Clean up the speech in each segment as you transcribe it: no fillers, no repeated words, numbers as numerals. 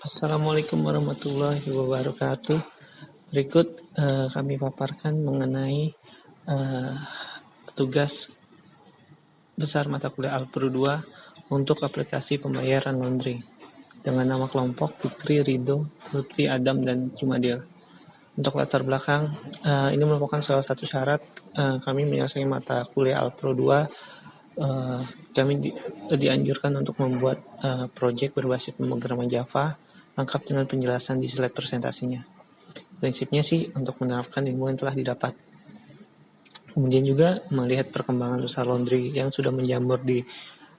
Assalamualaikum warahmatullahi wabarakatuh. Berikut kami paparkan mengenai eh, tugas besar mata kuliah Alpro 2 untuk aplikasi pembayaran laundry dengan nama kelompok Fikri, Ridho, Lutfi, Adam, dan Jumadil. Untuk latar belakang, ini merupakan salah satu syarat kami menyelesaikan mata kuliah Alpro 2. Kami dianjurkan untuk membuat proyek berbasis pemrograman Java lengkap dengan penjelasan di slide presentasinya. Prinsipnya sih untuk menerapkan ilmu yang telah didapat. Kemudian juga melihat perkembangan usaha laundry yang sudah menjamur di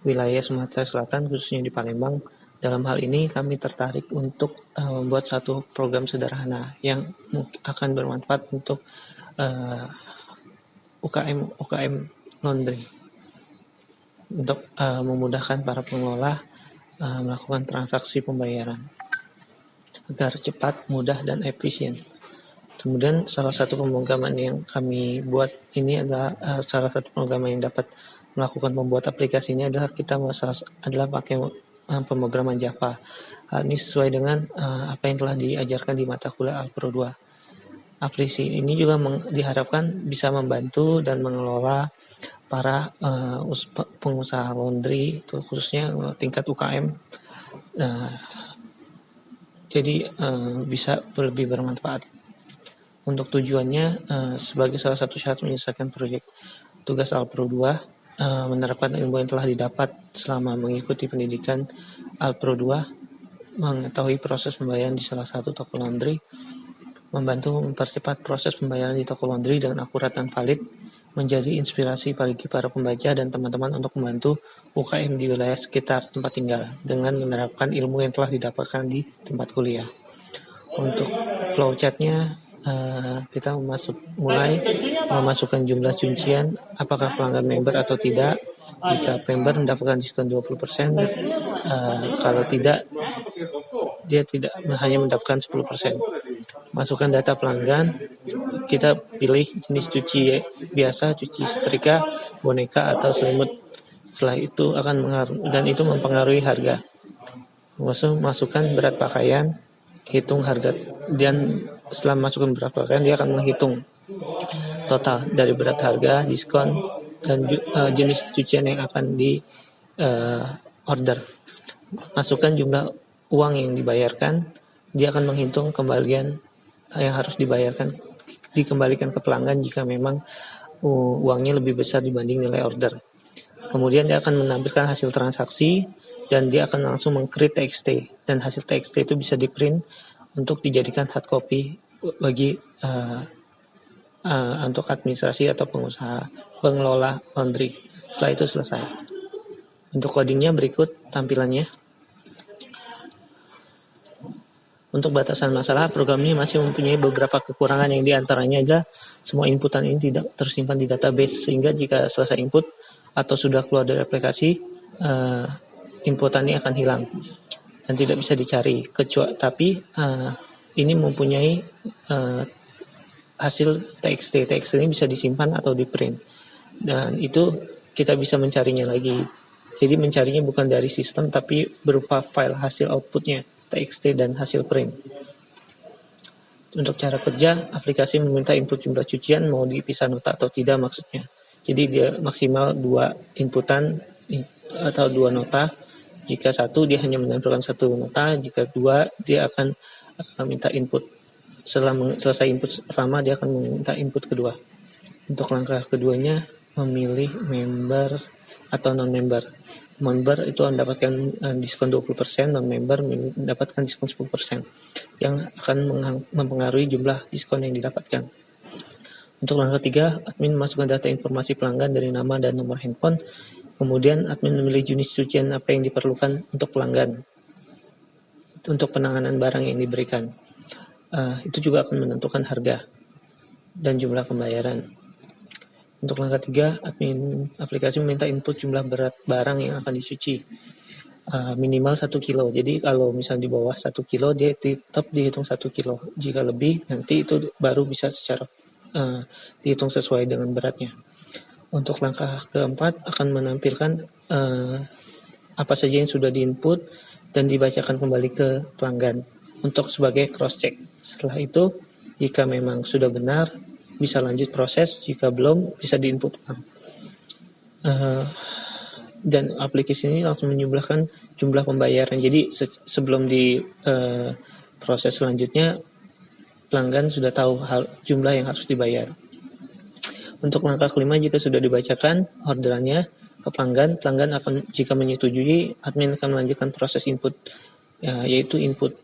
wilayah Sumatera Selatan, khususnya di Palembang. Dalam hal ini kami tertarik untuk membuat satu program sederhana yang akan bermanfaat untuk UKM laundry untuk memudahkan para pengelola melakukan transaksi pembayaran agar cepat, mudah, dan efisien. Kemudian salah satu pemrograman yang kami buat ini adalah salah satu pemrograman yang dapat melakukan membuat aplikasi ini adalah pakai pemrograman Java. Hal ini sesuai dengan apa yang telah diajarkan di mata kuliah Alpro 2. Aplikasi ini juga diharapkan bisa membantu dan mengelola para pengusaha laundry, khususnya tingkat UKM. Jadi bisa lebih bermanfaat. Untuk tujuannya, sebagai salah satu syarat menyelesaikan proyek tugas Alpro 2, menerapkan ilmu yang telah didapat selama mengikuti pendidikan Alpro 2, mengetahui proses pembayaran di salah satu toko laundry, membantu mempercepat proses pembayaran di toko laundry dengan akurat dan valid, menjadi inspirasi bagi para pembaca dan teman-teman untuk membantu UKM di wilayah sekitar tempat tinggal dengan menerapkan ilmu yang telah didapatkan di tempat kuliah. Untuk flowchartnya, kita mulai memasukkan jumlah cucian, apakah pelanggan member atau tidak. Jika member mendapatkan diskon 20%, kalau tidak, dia tidak hanya mendapatkan 10%. Masukkan data pelanggan, kita pilih jenis cuci biasa, cuci setrika, boneka, atau selimut. Setelah itu dan itu mempengaruhi harga. Masukkan berat pakaian, hitung harga, dan setelah masukkan berat pakaian dia akan menghitung total dari berat harga, diskon, dan jenis cucian yang akan di order. Masukkan jumlah uang yang dibayarkan, dia akan menghitung kembalian yang harus dikembalikan ke pelanggan jika memang uangnya lebih besar dibanding nilai order. Kemudian dia akan menampilkan hasil transaksi dan dia akan langsung meng-create TXT, dan hasil TXT itu bisa di-print untuk dijadikan hard copy bagi untuk administrasi atau pengelola laundry. Setelah itu selesai. Untuk codingnya berikut tampilannya. Untuk batasan masalah, program ini masih mempunyai beberapa kekurangan yang diantaranya adalah semua inputan ini tidak tersimpan di database, sehingga jika selesai input atau sudah keluar dari aplikasi, inputan ini akan hilang dan tidak bisa dicari. Tapi ini mempunyai hasil TXT. TXT ini bisa disimpan atau di print, dan itu kita bisa mencarinya lagi. Jadi mencarinya bukan dari sistem tapi berupa file hasil outputnya, TXT dan hasil print. Untuk cara kerja, aplikasi meminta input jumlah cucian mau dipisah nota atau tidak maksudnya. Jadi dia maksimal 2 inputan atau 2 nota. Jika 1 dia hanya menampilkan 1 nota, jika 2 dia akan minta input. Setelah selesai input pertama, dia akan meminta input kedua. Untuk langkah keduanya, memilih member atau non-member. Member itu mendapatkan diskon 20%, non-member mendapatkan diskon 10%, yang akan mempengaruhi jumlah diskon yang didapatkan. Untuk langkah ketiga, admin memasukkan data informasi pelanggan dari nama dan nomor handphone. Kemudian admin memilih jenis cucian apa yang diperlukan untuk pelanggan untuk penanganan barang yang diberikan. Itu juga akan menentukan harga dan jumlah pembayaran. Untuk langkah 3, admin aplikasi meminta input jumlah berat barang yang akan dicuci, minimal 1 kilo. Jadi kalau misalnya di bawah 1 kilo, dia tetap dihitung 1 kilo. Jika lebih, nanti itu baru bisa secara dihitung sesuai dengan beratnya. Untuk langkah keempat, akan menampilkan apa saja yang sudah diinput dan dibacakan kembali ke pelanggan untuk sebagai cross check. Setelah itu, jika memang sudah benar, bisa lanjut proses. Jika belum, bisa diinput ulang. Dan aplikasi ini langsung menjumlahkan jumlah pembayaran. Jadi sebelum di proses selanjutnya, pelanggan sudah tahu jumlah yang harus dibayar. Untuk langkah kelima, jika sudah dibacakan orderannya ke pelanggan, pelanggan akan, jika menyetujui, admin akan melanjutkan proses input, yaitu input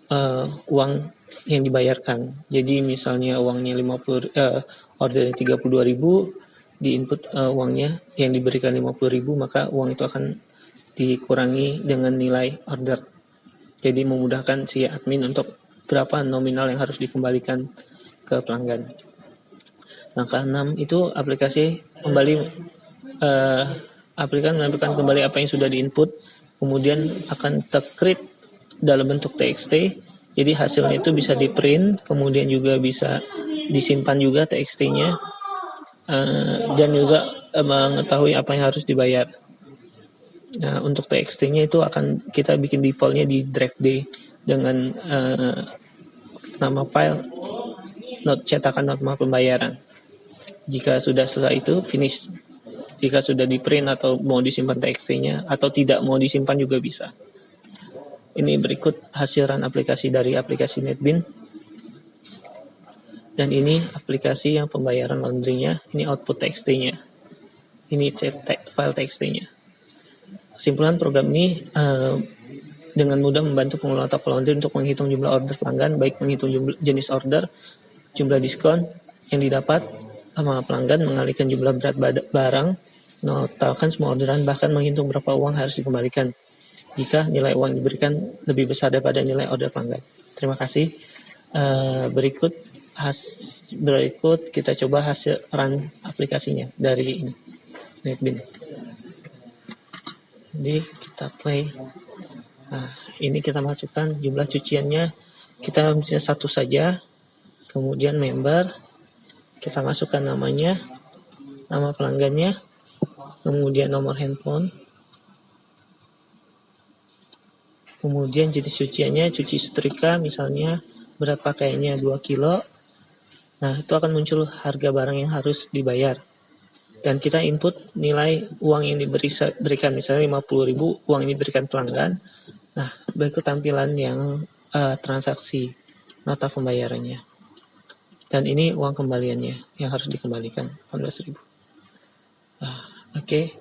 uang yang dibayarkan. Jadi misalnya uangnya 50, ordernya 32.000, di input uangnya yang diberikan 50.000, maka uang itu akan dikurangi dengan nilai order. Jadi memudahkan si admin untuk berapa nominal yang harus dikembalikan ke pelanggan. Langkah 6 itu aplikasi kembali aplikasi menampilkan kembali apa yang sudah diinput, kemudian akan tercreate dalam bentuk TXT. Jadi hasilnya itu bisa di print, kemudian juga bisa disimpan juga TXT-nya, dan juga mengetahui apa yang harus dibayar. Nah, untuk TXT-nya itu akan kita bikin default-nya di drive D dengan nama file cetakan nota pembayaran. Jika sudah selesai itu finish. Jika sudah di print atau mau disimpan TXT-nya atau tidak mau disimpan juga bisa. Ini berikut hasil run aplikasi dari aplikasi NetBean. Dan ini aplikasi yang pembayaran laundry-nya, ini output TXT-nya. Ini file TXT-nya. Kesimpulan, program ini dengan mudah membantu pengelola toko laundry untuk menghitung jumlah order pelanggan, baik menghitung jenis order, jumlah diskon yang didapat sama pelanggan, mengalihkan jumlah berat barang, menotalkan semua orderan, bahkan menghitung berapa uang harus dikembalikan jika nilai uang diberikan lebih besar daripada nilai order pelanggan. Terima kasih. Berikut kita coba hasil run aplikasinya dari NetBean. Jadi kita play. Nah, ini kita masukkan jumlah cuciannya, kita bisa satu saja. Kemudian member, kita masukkan namanya, nama pelanggannya, kemudian nomor handphone, kemudian jenis cuciannya, cuci setrika misalnya, berat pakaiannya 2 kilo. Nah, itu akan muncul harga barang yang harus dibayar. Dan kita input nilai uang yang diberikan, misalnya 50.000, uang ini diberikan pelanggan. Nah, berikut tampilan yang transaksi nota pembayarannya. Dan ini uang kembaliannya yang harus dikembalikan, 18.000. Oke.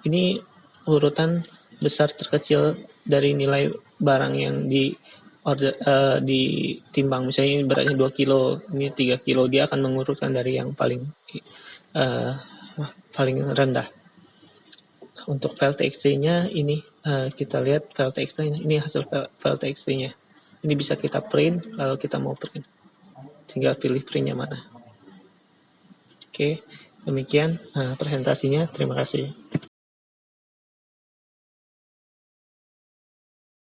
Ini urutan besar terkecil dari nilai barang yang ditimbang. Misalnya ini beratnya 2 kilo, ini 3 kilo, dia akan mengurutkan dari yang paling rendah. Untuk file TXT-nya ini kita lihat file TXT-nya, ini hasil file TXT-nya. Ini bisa kita print kalau kita mau print. Tinggal pilih printnya mana. Oke, demikian presentasinya. Terima kasih.